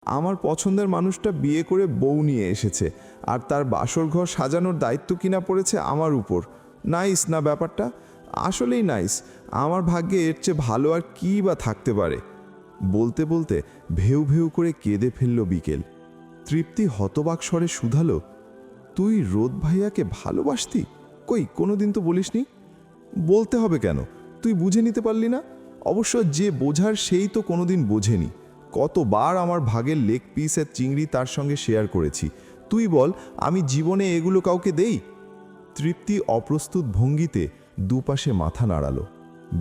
আমার পছন্দের মানুষটা বিয়ে করে বউ নিয়ে এসেছে, আর তার বাসর ঘর সাজানোর দায়িত্ব কিনা পড়েছে আমার উপর। নাইস না ব্যাপারটা? আসলেই নাইস। আমার ভাগ্যে এর চেয়ে ভালো আর কী বা থাকতে পারে। বলতে বলতে ভেউ ভেউ করে কেঁদে ফেলল বিকেল। তৃপ্তি হতবাক স্বরে শুধালো, তুই রোদ ভাইয়াকে ভালোবাসতি? কই, কোনোদিন তো বলিসনি। বলতে হবে কেন? তুই বুঝে নিতে পারলি না? অবশ্য যে বোঝার সেই তো কোনোদিন বোঝেনি। কতবার আমার ভাগের লেগ পিসের চিংড়ি তার সঙ্গে শেয়ার করেছি। তুই বল, আমি জীবনে এগুলো কাউকে দেই? তৃপ্তি অপ্রস্তুত ভঙ্গিতে দুপাশে মাথা নাড়ালো।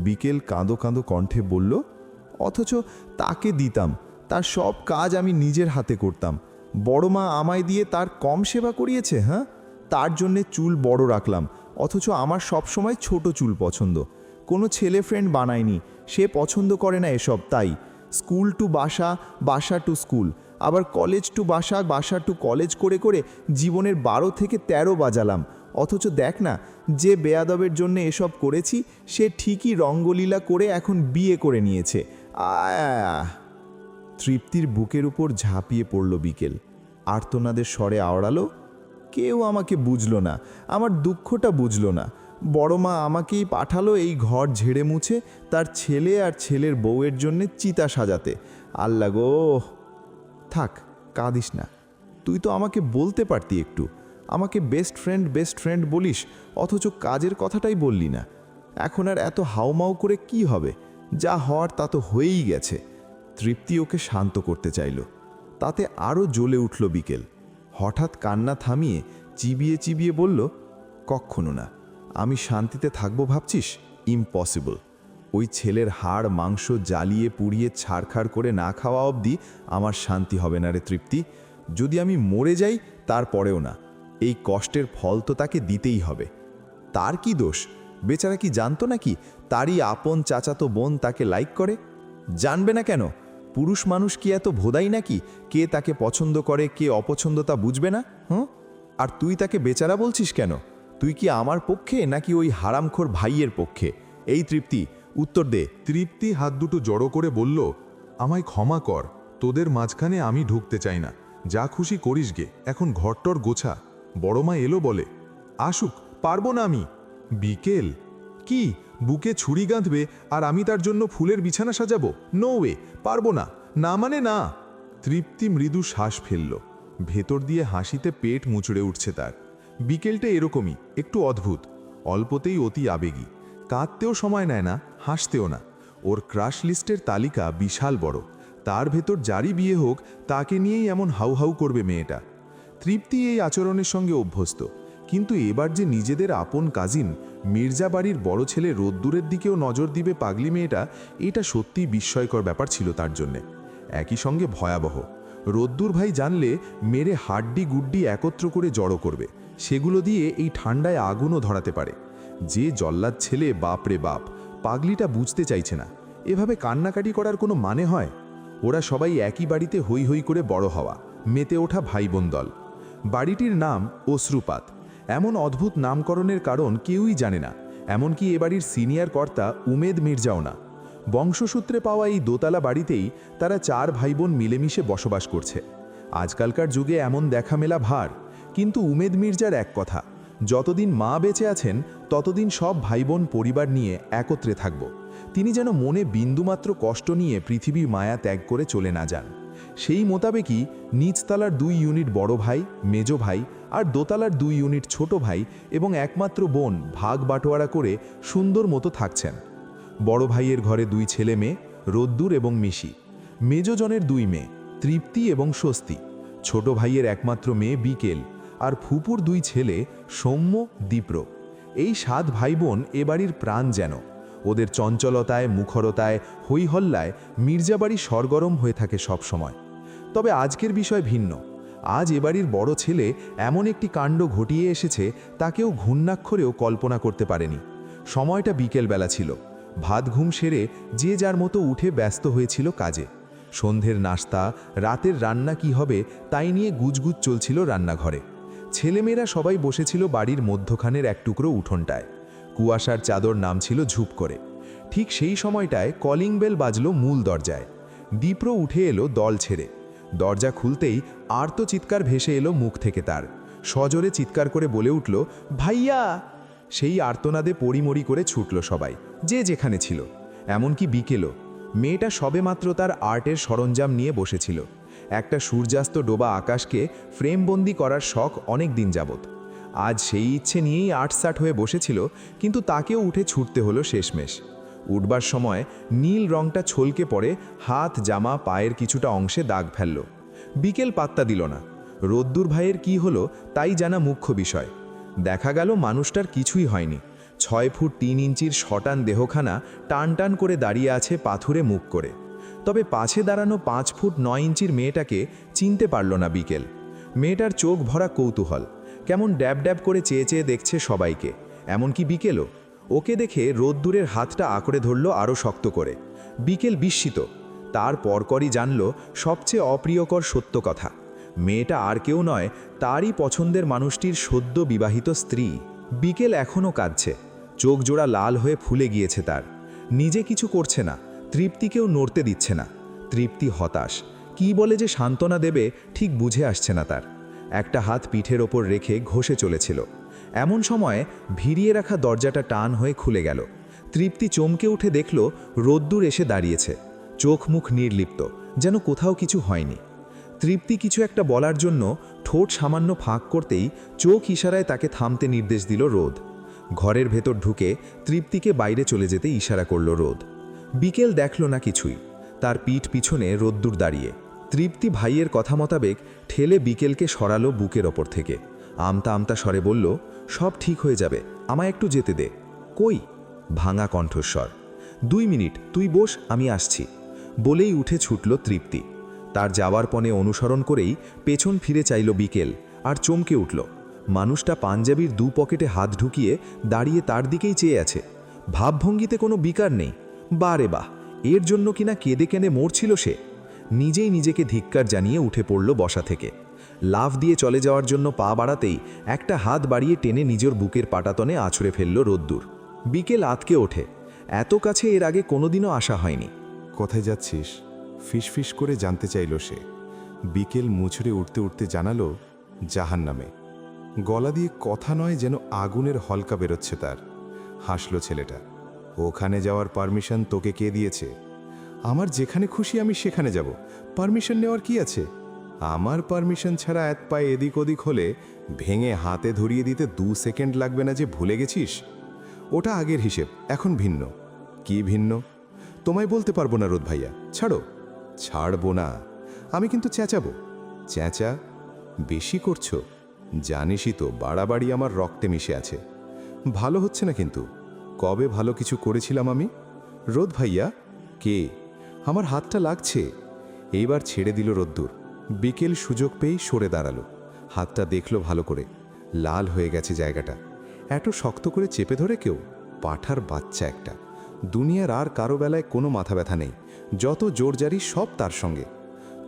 বিকেল কাঁদো কাঁদো কণ্ঠে বলল, অথচ তাকে দিতাম। তার সব কাজ আমি নিজের হাতে করতাম। বড় মা আমায় দিয়ে তার কম সেবা করিয়েছে? হ্যাঁ, তার জন্যে চুল বড় রাখলাম, অথচ আমার সবসময় ছোট চুল পছন্দ। কোনো ছেলে ফ্রেন্ড বানায়নি, সে পছন্দ করে না এসব। তাই স্কুল টু বাসা, বাসা টু স্কুল, আবার কলেজ টু বাসা, বাসা টু কলেজ করে করে জীবনের 12 থেকে 13 বাজালাম। অথচ দেখ না, যে বেয়াদবের জন্য এসব করেছি সে ঠিকই রঙ্গলীলা করে এখন বিয়ে করে নিয়েছে। তৃপ্তির বুকের উপর ঝাঁপিয়ে পড়ল বিকেল। আর্তনাদের স্বরে আওড়ালো, কেউ আমাকে বুঝল না, আমার দুঃখটা বুঝল না। বড় মা আমাকেই পাঠালো এই ঘর ঝেড়ে মুছে তার ছেলে আর ছেলের বউয়ের জন্যে চিতা সাজাতে। আল্লাহ গো! থাক, কাঁদিস না। তুই তো আমাকে বলতে পারতি একটু। আমাকে বেস্ট ফ্রেন্ড বলিস, অথচ কাজের কথাটাই বললি না। এখন আর এত হাউমাউ করে কি হবে? যা হওয়ার তা তো হয়েই গেছে। তৃপ্তি ওকে শান্ত করতে চাইল। তাতে আরও জ্বলে উঠল বিকেল। হঠাৎ কান্না থামিয়ে চিবিয়ে চিবিয়ে বলল, কক্ষনো না। আমি শান্তিতে থাকবো ভাবছিস? ইম্পসিবল। ওই ছেলের হাড় মাংস জ্বালিয়ে পুড়িয়ে ছাড়খাড় করে না খাওয়া অবধি আমার শান্তি হবে না রে তৃপ্তি। যদি আমি মরে যাই তারপরেও না। এই কষ্টের ফল তো তাকে দিতেই হবে। তার কি দোষ? বেচারা কি জানতো নাকি তারই আপন চাচাতো বোন তাকে লাইক করে? জানবে না কেন? পুরুষ মানুষ কি এত ভোদাই নাকি কে তাকে পছন্দ করে কে অপছন্দ তা বুঝবে না? আর তুই তাকে বেচারা বলছিস কেন? তুই কি আমার পক্ষে নাকি ওই হারামখোর ভাইয়ের পক্ষে? এই তৃপ্তি, উত্তর দে। তৃপ্তি হাত দুটো জড়ো করে বলল, আমায় ক্ষমা কর, তোদের মাঝখানে আমি ঢুকতে চাই না। যা খুশি করিস গে, এখন ঘরটর গোছা। বড় মা এলো বলে। আসুক, পারবো না আমি। বিকেল কি বুকে ছুরি গাঁথবে আর আমি তার জন্য ফুলের বিছানা সাজাবো? নো ওয়ে, পারবো না। না মানে না। তৃপ্তি মৃদু শ্বাস ফেলল। ভেতর দিয়ে হাসিতে পেট মুচড়ে উঠছে তার। বিকেলটা এরকমই, একটু অদ্ভুত, অল্পতেই অতি আবেগী। কাঁদতেও সময় নেয় না, হাসতেও না। ওর ক্রাশ লিস্টের তালিকা বিশাল বড়। তার ভেতর যারই বিয়ে হোক তাকে নিয়েই এমন হাউ হাউ করবে মেয়েটা। তৃপ্তি এই আচরণের সঙ্গে অভ্যস্ত, কিন্তু এবার যে নিজেদের আপন কাজিন মির্জা বাড়ির বড় ছেলে রোদ্দুরের দিকেও নজর দিবে পাগলি মেয়েটা, এটা সত্যিই বিস্ময়কর ব্যাপার ছিল তার জন্যে। একই সঙ্গে ভয়াবহ। রোদ্দুর ভাই জানলে মেরে হাড্ডি গুড্ডি একত্র করে জড়ো করবে। সেগুলো দিয়ে এই ঠান্ডায় আগুনও ধরাতে পারে। যে জল্লাদ ছেলে, বাপরে বাপ! পাগলিটা বুঝতে চাইছে না এভাবে কান্নাকাটি করার কোনো মানে হয়। ওরা সবাই একই বাড়িতে হৈ হৈ করে বড় হওয়া, মেতে ওঠা ভাই বোন দল। বাড়িটির নাম অশ্রুপাত। এমন অদ্ভুত নামকরণের কারণ কেউই জানে না, এমনকি এ বাড়ির সিনিয়র কর্তা উমেদ মির্জাও না। বংশসূত্রে পাওয়া এই দোতলা বাড়িতেই তারা 4 ভাই বোন মিলেমিশে বসবাস করছে। আজকালকার যুগে এমন দেখা মেলা ভার, কিন্তু উমেদ মির্জার এক কথা, যতদিন মা বেঁচে আছেন ততদিন সব ভাই বোন পরিবার নিয়ে একত্রে থাকব। তিনি যেন মনে বিন্দুমাত্র কষ্ট নিয়ে পৃথিবীর মায়া ত্যাগ করে চলে না যান। সেই মোতাবেকই নিচতলার 2 ইউনিট বড় ভাই, মেজ ভাই আর দোতলার 2 ইউনিট ছোট ভাই এবং একমাত্র বোন ভাগ বাটোয়ারা করে সুন্দর মতো থাকছেন। বড় ভাইয়ের ঘরে 2 ছেলে মেয়ে, রোদ্দুর এবং মিশি। মেজজনের 2 মেয়ে, তৃপ্তি এবং স্বস্তি। ছোট ভাইয়ের একমাত্র মেয়ে বিকেল, আর ফুপুর 2 ছেলে সৌম্য, দীপ্র। এই 7 ভাই বোন এ বাড়ির প্রাণ যেন। ওদের চঞ্চলতায়, মুখরতায়, হৈহল্লায় মির্জাবাড়ি সরগরম হয়ে থাকে সব সময়। তবে আজকের বিষয় ভিন্ন। আজ এবাড়ির বড় ছেলে এমন একটি কাণ্ড ঘটিয়ে এসেছে তাকেও ঘূর্ণাক্ষরেও কল্পনা করতে পারেনি। সময়টা বিকেলবেলা ছিল। ভাত ঘুম সেরে যে যার মতো উঠে ব্যস্ত হয়েছিল কাজে। সন্ধ্যের নাস্তা, রাতের রান্না কি হবে তাই নিয়ে গুজগুজ চলছিল রান্নাঘরে। ছেলেমেয়েরা সবাই বসেছিল বাড়ির মধ্যখানের এক টুকরো উঠোনটায়। কুয়াশার চাদর নামছিল ঝুপ করে। ঠিক সেই সময়টায় কলিং বেল বাজল মূল দরজায়। দীপ্র উঠে এলো দল ছেড়ে। দরজা খুলতেই আর্ত চিৎকার ভেসে এলো মুখ থেকে তার। সজোরে চিৎকার করে বলে উঠল, ভাইয়া! সেই আর্তনাদে পড়িমড়ি করে ছুটল সবাই, যে যেখানে ছিল। এমনকি বিকেলও। মেয়েটা সবেমাত্র তার আর্টের সরঞ্জাম নিয়ে বসেছিল। একটা সূর্যাস্ত ডোবা আকাশকে ফ্রেমবন্দি করার শখ অনেক দিন যাবত। আজ সেই ইচ্ছে নিয়েই আটসাট হয়ে বসেছিল, কিন্তু তাকেও উঠে ছুটতে হলো শেষমেশ। উঠবার সময় নীল রংটা ছলকে পড়ে হাত, জামা, পায়ের কিছুটা অংশে দাগ ফেলল। বিকেল পাত্তা দিল না। রোদ্দুর ভাইয়ের কি হলো তাই জানা মুখ্য বিষয়। দেখা গেল মানুষটার কিছুই হয়নি। 6 ফুট 3 ইঞ্চির শটান দেহখানা টান টান করে দাঁড়িয়ে আছে পাথুরে মুখ করে। তবে পাশে দাঁড়ানো 5 ফুট 9 ইঞ্চির মেয়েটাকে চিনতে পারল না বিকেল। মেয়েটার চোখ ভরা কৌতূহল, কেমন ড্যাব ড্যাব করে চেয়ে চেয়ে দেখছে সবাইকে, এমনকি বিকেলও। ওকে দেখে রোদ্দুরের হাতটা আঁকড়ে ধরল আরও শক্ত করে। বিকেল বিস্মিত। তার পরপরই জানল সবচেয়ে অপ্রিয়কর সত্য কথা। মেয়েটা আর কেউ নয়, তারই পছন্দের মানুষটির সদ্য বিবাহিত স্ত্রী। বিকেল এখনও কাঁদছে, চোখ জোড়া লাল হয়ে ফুলে গিয়েছে তার। নিজে কিছু করছে না, তৃপ্তিকেও নড়তে দিচ্ছে না। তৃপ্তি হতাশ, কি বলে যে সান্ত্বনা দেবে ঠিক বুঝে আসছে না তার। একটা হাত পিঠের ওপর রেখে ঘষে চলেছিল। এমন সময় ভিড়িয়ে রাখা দরজাটা টান হয়ে খুলে গেল। তৃপ্তি চমকে উঠে দেখল রোদ্দুর এসে দাঁড়িয়েছে, চোখ মুখ নির্লিপ্ত, যেন কোথাও কিছু হয়নি। তৃপ্তি কিছু একটা বলার জন্য ঠোঁট সামান্য ফাঁক করতেই চোখ ইশারায় তাকে থামতে নির্দেশ দিল রোদ। ঘরের ভেতর ঢুকে তৃপ্তিকে বাইরে চলে যেতে ইশারা করল রোদ। বিকেল দেখল না কিছুই, তার পিঠ পিছনে রোদ্দুর দাঁড়িয়ে। তৃপ্তি ভাইয়ের কথা মোতাবেক ঠেলে বিকেলকে সরালো বুকের ওপর থেকে। আমতা আমতা স্বরে বলল, সব ঠিক হয়ে যাবে, আমায় একটু যেতে দে। কই? ভাঙা কণ্ঠস্বর। 2 মিনিট, তুই বস, আমি আসছি। বলেই উঠে ছুটল তৃপ্তি। তার যাওয়ার পণে অনুসরণ করেই পেছন ফিরে চাইল বিকেল, আর চমকে উঠল। মানুষটা পাঞ্জাবির 2 পকেটে হাত ঢুকিয়ে দাঁড়িয়ে তার দিকেই চেয়ে আছে। ভাবভঙ্গিতে কোনো বিকার নেই। বারে বাহ, এর জন্য কিনা কেঁদে কেঁদে মরছিল সে। নিজেই নিজেকে ধিক্কার জানিয়ে উঠে পড়ল বসা থেকে। লাফ দিয়ে চলে যাওয়ার জন্য পা বাড়াতেই একটা হাত বাড়িয়ে টেনে নিজের বুকের পাটাতনে আছড়ে ফেলল রোদ্দুর। বিকেল আতকে ওঠে। এত কাছে এর আগে কোনোদিনও আসা হয়নি। কোথায় যাচ্ছিস? ফিসফিস করে জানতে চাইল সে। বিকেল মুছড়ে উঠতে উঠতে জানালো, জাহান্নামে। গলা দিয়ে কথা নয়, যেন আগুনের হলকা বেরোচ্ছে তার। হাসল ছেলেটা। ওখানে যাওয়ার পারমিশন তোকে কে দিয়েছে? আমার যেখানে খুশি আমি সেখানে যাব, পারমিশন নেওয়ার কি আছে? আমার পারমিশন ছাড়া এক পায়ে এদিক ওদিক হলে ভেঙে হাতে ধরিয়ে দিতে 2 সেকেন্ড লাগবে না যে ভুলে গেছিস? ওটা আগের হিসেব, এখন ভিন্ন। কি ভিন্ন? তোমায় বলতে পারবো না রোদ ভাইয়া, ছাড়ো। ছাড়বো না, আমি কিন্তু চেঁচাবো। চেঁচা? বেশি করছো? জানিসই তো বাড়াবাড়ি আমার রক্তে মিশে আছে। ভালো হচ্ছে না কিন্তু। কবে ভালো কিছু করেছিলাম আমি? রোদ ভাইয়া? কে? আমার হাতটা লাগছে। এইবার ছেড়ে দিল রোদ্দুর। বিকেল সুযোগ পেয়েই সরে দাঁড়ালো। হাতটা দেখলো ভালো করে, লাল হয়ে গেছে জায়গাটা। এত শক্ত করে চেপে ধরে কেউ? পাঠার বাচ্চা একটা। দুনিয়ার আর কারো বেলায় কোনো মাথা ব্যথা নেই, যত জোরজারি সব তার সঙ্গে।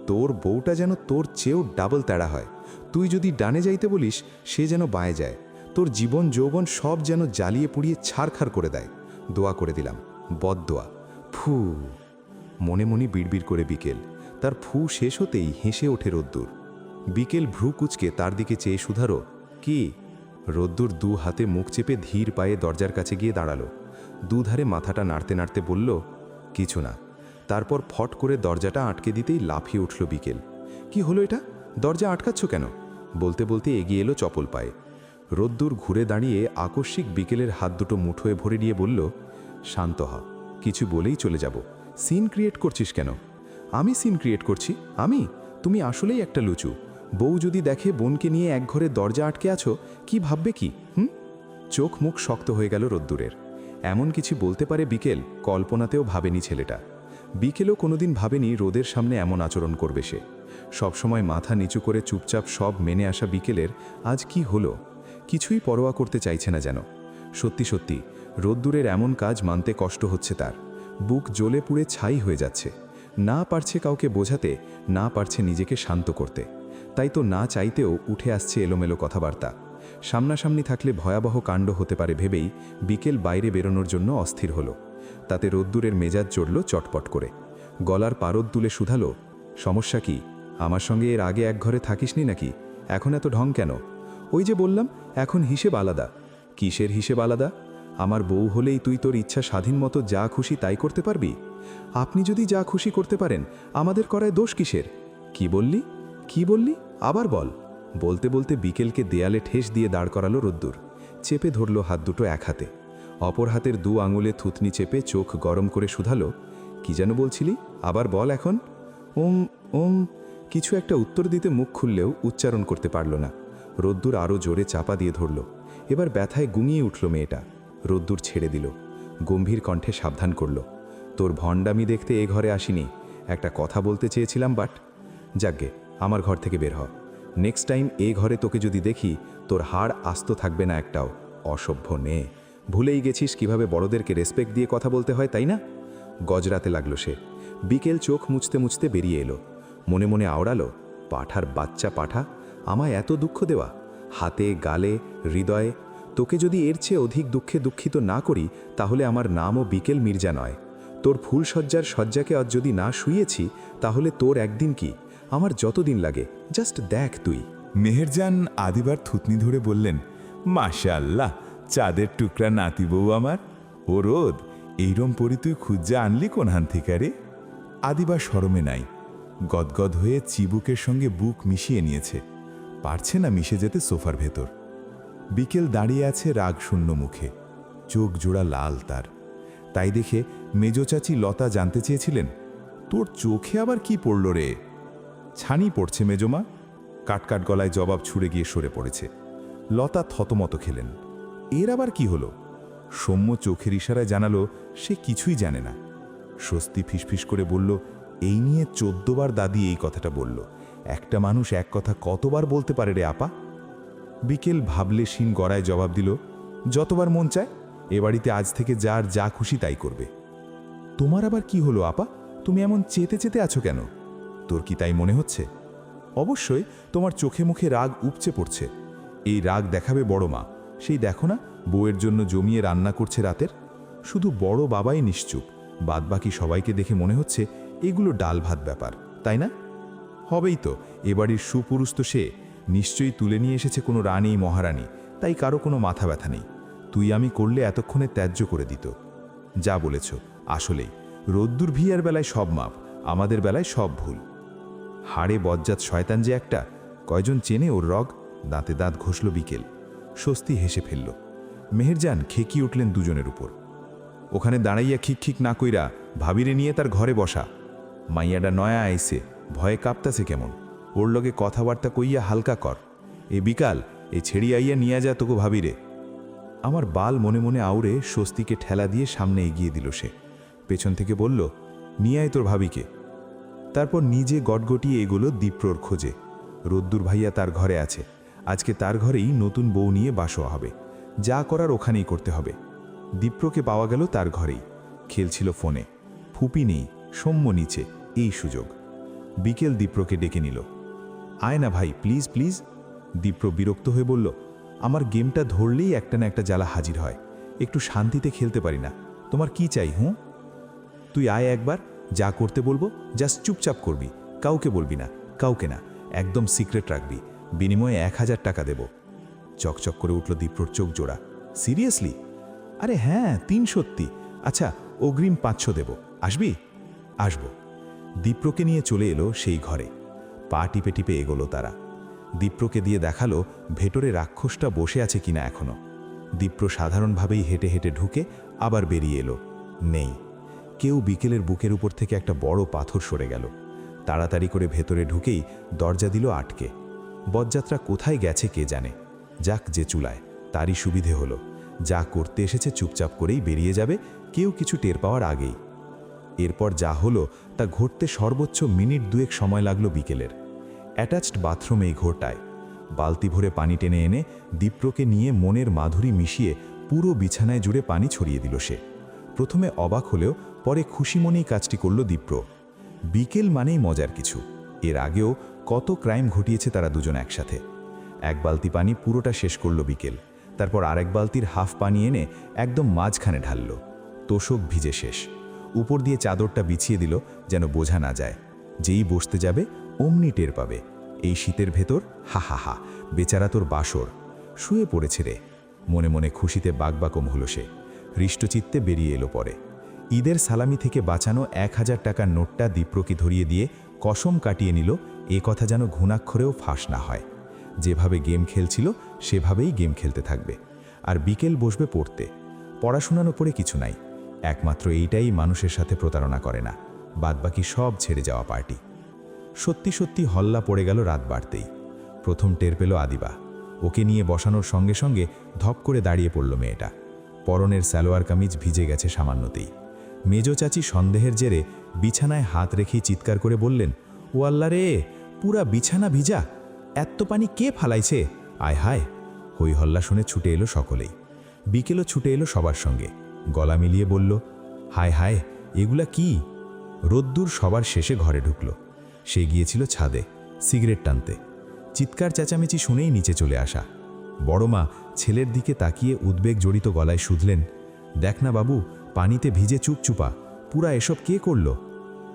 তোর বউটা যেন তোর চেয়েও ডাবল তেড়া হয়। তুই যদি ডানে যাইতে বলিস, সে যেন বাঁয়ে যায়। তোর জীবন যৌবন সব যেন জ্বালিয়ে পুড়িয়ে ছাড়খাড় করে দেয়। দোয়া করে দিলাম, বদদোয়া। ফু। মনে মনে বিড়বিড় করে বিকেল। তার ফু শেষ হতেই হেসে ওঠে রোদ্দুর। বিকেল ভ্রু কুচকে তার দিকে চেয়ে শুধারো, কি? রোদ্দুর 2 হাতে মুখ চেপে ধীর পায়ে দরজার কাছে গিয়ে দাঁড়ালো। দুধারে মাথাটা নাড়তে নাড়তে বলল, কিছু না। তারপর ফট করে দরজাটা আটকে দিতেই লাফিয়ে উঠল বিকেল। কি হলো এটা? দরজা আটকাচ্ছ কেন? বলতে বলতে এগিয়ে এলো চপল পায়ে। রোদ্দুর ঘুরে দাঁড়িয়ে আকস্মিক বিকেলের হাত দুটো মুঠোয় ভরে নিয়ে বলল, শান্ত হ, কিছু বলেই চলে যাব। সিন ক্রিয়েট করছিস কেন? আমি সিন ক্রিয়েট করছি? আমি? তুমি আসলেই একটা লুচু। বউ যদি দেখে বোনকে নিয়ে এক ঘরে দরজা আটকে আছো, কি ভাববে কি? চোখ মুখ শক্ত হয়ে গেল রোদ্দুরের। এমন কিছু বলতে পারে বিকেল কল্পনাতেও ভাবেনি ছেলেটা। বিকেলও কোনোদিন ভাবেনি রোদের সামনে এমন আচরণ করবে সে। সবসময় মাথা নিচু করে চুপচাপ সব মেনে আসা বিকেলের আজ কি হলো? কিছুই পরোয়া করতে চাইছে না যেন। সত্যি সত্যি রোদ্দুরের এমন কাজ মানতে কষ্ট হচ্ছে তার। বুক জ্বলে পুড়ে ছাই হয়ে যাচ্ছে। না পারছে কাউকে বোঝাতে, না পারছে নিজেকে শান্ত করতে। তাই তো না চাইতেও উঠে আসছে এলোমেলো কথাবার্তা। সামনাসামনি থাকলে ভয়াবহ কাণ্ড হতে পারে ভেবেই বিকেল বাইরে বেরোনোর জন্য অস্থির হলো। তাতে রোদ্দুরের মেজাজ চড়ল চটপট করে। গলার পারদ তুলে শুধালো, সমস্যা কি? আমার সঙ্গে এর আগে এক ঘরে থাকিসনি নাকি? এখন এত ঢং কেন? ওই যে বললাম, এখন হিসেব আলাদা। কিসের হিসেব আলাদা? আমার বউ হলেই তুই তোর ইচ্ছা স্বাধীন মতো যা খুশি তাই করতে পারবি? আপনি যদি যা খুশি করতে পারেন, আমাদের করায় দোষ কিসের? কি বললি? কি বললি? আবার বল। বলতে বলতে বিকেলকে দেয়ালে ঠেস দিয়ে দাঁড় করালো রোদ্দুর। চেপে ধরল হাত দুটো এক হাতে, অপর হাতের 2 আঙুলে থুতনি চেপে চোখ গরম করে শুধালো, কি যেন বলছিলি? আবার বল এখন। ওম ওম কিছু একটা উত্তর দিতে মুখ খুললেও উচ্চারণ করতে পারল না। রোদ্দুর আরও জোরে চাপা দিয়ে ধরল। এবার ব্যথায় গুঙিয়ে উঠল মেয়েটা। রোদ্দুর ছেড়ে দিল। গম্ভীর কণ্ঠে সাবধান করল, তোর ভণ্ডামি দেখতে এ ঘরে আসিনি, একটা কথা বলতে চেয়েছিলাম। বাট যাগ্গে, আমার ঘর থেকে বের হ। নেক্সট টাইম এ ঘরে তোকে যদি দেখি, তোর হাড় আস্ত থাকবে না একটাও। অসভ্য নে, ভুলেই গেছিস কিভাবে বড়দেরকে রেসপেক্ট দিয়ে কথা বলতে হয়, তাই না? গজরাতে লাগলো সে। বিকেল চোখ মুছতে মুছতে বেরিয়ে এলো। মনে মনে আওড়ালো, পাঠার বাচ্চা পাঠা, আমায় এত দুঃখ দেওয়া, হাতে গালে হৃদয়ে। তোকে যদি এর চেয়ে অধিক দুঃখে দুঃখিত না করি, তাহলে আমার নামও বিকেল মির্জা নয়। তোর ফুলসজ্জার শয্যাকে আজ যদি না শুয়েছি, তাহলে তোর একদিন কি, আমার যতদিন লাগে, জাস্ট দেখ তুই। মেহেরজান আদিবার থুতনি ধরে বললেন, মাশাআল্লাহ, চাঁদের টুকরা নাতি বউ আমার। ও রোদ, এইরম পরি তুই খুঁজা আনলি কোনহান থেকে রে? আদিবা শরমে নাই, গদগদ হয়ে চিবুকের সঙ্গে বুক মিশিয়ে নিয়েছে, পারছে না মিশে যেতে সোফার ভেতর। বিকেল দাঁড়িয়ে আছে রাগ শূন্য মুখে, চোখ জোড়া লাল তার। তাই দেখে মেজো চাচি লতা জানতে চেয়েছিলেন, তোর চোখে আবার কি পড়ল রে? ছানি পড়ছে মেজমা, কাটকাট গলায় জবাব ছুড়ে গিয়ে সরে পড়েছে। লতা থতমত খেলেন, এর আবার কি হলো? সৌম্য চোখের ইশারায় জানালো সে কিছুই জানে না। স্বস্তি ফিসফিস করে বলল, এই নিয়ে 14 বার দাদি এই কথাটা বলল। একটা মানুষ এক কথা কতবার বলতে পারে রে আপা? বিকেল ভাবলে শিন গড়ায় জবাব দিল, যতবার মন চায়, এ বাড়িতে আজ থেকে যার যা খুশি তাই করবে। তোমার আবার কি হলো আপা? তুমি এমন চেতে চেতে আছো কেন? তোর কি তাই মনে হচ্ছে? অবশ্যই তোমার চোখে মুখে রাগ উপচে পড়ছে। এই রাগ দেখাবে বড় মা, সেই দেখো না বউয়ের জন্য জমিয়ে রান্না করছে রাতের। শুধু বড় বাবাই নিশ্চুপ, বাদবাকি সবাইকে দেখে মনে হচ্ছে এগুলো ডাল ভাত ব্যাপার, তাই না? হবেই তো, এ বাড়ির সুপুরুষ তো সে, নিশ্চয়ই তুলে নিয়ে এসেছে কোনো রানী মহারানী, তাই কারো কোনো মাথা ব্যথা নেই। তুই আমি করলে এতক্ষণে ত্যায্য করে দিত। যা বলেছ, আসলেই রোদ্দুর ভিয়ার বেলায় সব মাপ, আমাদের বেলায় সব ভুল। হাড়ে বজ্জাত শয়তান যে একটা, কয়জন চেনে ওর রগ? দাঁতে দাঁত ঘষল বিকেল। স্বস্তি হেসে ফেলল। মেহেরজান খেকি উঠলেন দুজনের উপর। ওখানে দাঁড়াইয়া খিক না কইরা ভাবিরে নিয়ে তার ঘরে বসা। মাইয়াডা নয়া আইসে, ভয়ে কাঁপতাছে কেমন, ওর লগে কথাবার্তা কইয়া হালকা কর। এ বিকাল, এ ছেড়ি আইয়া নিয়া যা তোকে ভাবিরে। আমার বাল মনে মনে আউড়ে স্বস্তিকে ঠেলা দিয়ে সামনে এগিয়ে দিল সে। পেছন থেকে বলল, নিয়ে আয় তোর ভাবিকে। তারপর নিজে গটগটিয়ে এগোলো দীপ্রর খোঁজে। রোদ্দুর ভাইয়া তার ঘরে আছে, আজকে তার ঘরেই নতুন বউ নিয়ে বাসও হবে। যা করার ওখানেই করতে হবে। দীপ্রকে পাওয়া গেল তার ঘরেই, খেলছিল ফোনে। ফুপি নেই, সৌম্য নিচে, এই সুযোগ। বিকেল দীপ্রকে ডেকে নিল। আয় না ভাই, প্লিজ প্লিজ। দীপ্র বিরক্ত হয়ে বলল, আমার গেমটা ধরলেই একটা না একটা জ্বালা হাজির হয়, একটু শান্তিতে খেলতে পারি না। তোমার কি চাই? হুঁ, তুই আয় একবার, যা করতে বলবো জাস্ট চুপচাপ করবি, কাউকে বলবি না, কাউকে না, একদম সিক্রেট রাখবি। বিনিময়ে 1000 টাকা দেব। চকচক করে উঠল দীপ্রর চোখ জোড়া। সিরিয়াসলি? আরে হ্যাঁ, 3 সত্যি। আচ্ছা, অগ্রিম 500 দেব, আসবি? আসব। দীপ্রকে নিয়ে চলে এলো সেই ঘরে। পা টিপে টিপে এগোলো তারা। দীপ্রকে দিয়ে দেখালো ভেতরে রাক্ষসটা বসে আছে কিনা এখনো। দীপ্র সাধারণভাবেই হেঁটে হেঁটে ঢুকে আবার বেরিয়ে এলো। নেই কেউ। বিকেলের বুকের উপর থেকে একটা বড় পাথর সরে গেল। তাড়াতাড়ি করে ভেতরে ঢুকেই দরজা দিল আটকে। বরযাত্রা কোথায় গেছে কে জানে। যাক, যে চুলায়, তারই সুবিধে হলো। যা করতে এসেছে চুপচাপ করেই বেরিয়ে যাবে, কেউ কিছু টের পাওয়ার আগেই। এরপর যা হলো তা ঘটতে সর্বোচ্চ মিনিট 2 সময় লাগলো বিকেলের। অ্যাটাচড বাথরুম এই ঘরটায়। বালতি ভরে পানি টেনে এনে দীপ্রকে নিয়ে মনের মাধুরী মিশিয়ে পুরো বিছানায় জুড়ে পানি ছড়িয়ে দিল সে। প্রথমে অবাক হলেও পরে খুশি মনেই কাজটি করল দীপ্র। বিকেল মানেই মজার কিছু। এর আগেও কত ক্রাইম ঘটিয়েছে তারা দুজন একসাথে। এক বালতি পানি পুরোটা শেষ করল বিকেল। তারপর আরেক বালতির হাফ পানি এনে একদম মাঝখানে ঢালল। তোষক ভিজে শেষ। উপর দিয়ে চাদরটা বিছিয়ে দিল যেন বোঝা না যায়। যেই বসতে যাবে অমনি টের পাবে এই শীতের ভেতর হা হা হা বেচারা তোর বাসর শুয়ে পড়েছে রে। মনে মনে খুশিতে বাকবাকম হলো সে। হৃষ্টচিত্তে বেরিয়ে এলো পরে। ঈদের সালামি থেকে বাঁচানো 1000 টাকার নোটটা দীপ্রকে ধরিয়ে দিয়ে কসম কাটিয়ে নিল এ কথা যেন ঘুণাক্ষরেও ফাঁস না হয়। যেভাবে গেম খেলছিল সেভাবেই গেম খেলতে থাকবে। আর বিকেল বসবে পড়তে। পড়াশোনার ওপরে কিছু নাই, একমাত্র এইটাই মানুষের সাথে প্রতারণা করে না, বাদবাকি সব ছেড়ে যাওয়া পার্টি। সত্যি সত্যি হল্লা পড়ে গেল রাত বাড়তেই। প্রথম টের পেল আদিবা। ওকে নিয়ে বসানোর সঙ্গে সঙ্গে ধপ করে দাঁড়িয়ে পড়ল মেয়েটা। পরনের সালোয়ার কামিজ ভিজে গেছে সামান্যতেই। মেজো চাচি সন্দেহের জেরে বিছানায় হাত রেখেই চিৎকার করে বললেন, ও আল্লা রে, পুরা বিছানা ভিজা, এত্ত পানি কে ফালাইছে? আয় হায়! হই হল্লা শুনে ছুটে এলো সকলেই। বিকেলও ছুটে এলো সবার সঙ্গে, গলা মিলিয়ে বলল, হায় হায়, এগুলা কি? রোদ্দুর সবার শেষে ঘরে ঢুকল। সে গিয়েছিল ছাদে সিগারেট টানতে। চিৎকার চেঁচামেচি শুনেই নিচে চলে আসা। বড় মা ছেলের দিকে তাকিয়ে উদ্বেগ জড়িত গলায় শুধলেন, দেখ না বাবু, পানিতে ভিজে চুপচুপা, পুরা এসব কে করল?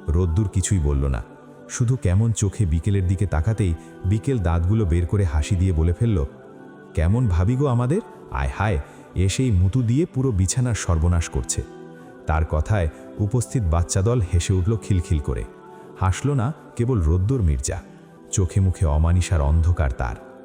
রোদ্দুর কিছুই বলল না, শুধু কেমন চোখে বিকেলের দিকে তাকাতেই বিকেল দাঁতগুলো বের করে হাসি দিয়ে বলে ফেলল, কেমন ভাবি গো আমাদের, আয় হায়, এসেই মুতু দিয়ে পুরো বিছানার সর্বনাশ করছে। তার কথায় উপস্থিত বাচ্চাদল হেসে উঠল খিলখিল করে। হাসল না কেবল রোদ্দুর মির্জা, চোখে মুখে অমানিসার অন্ধকার তার।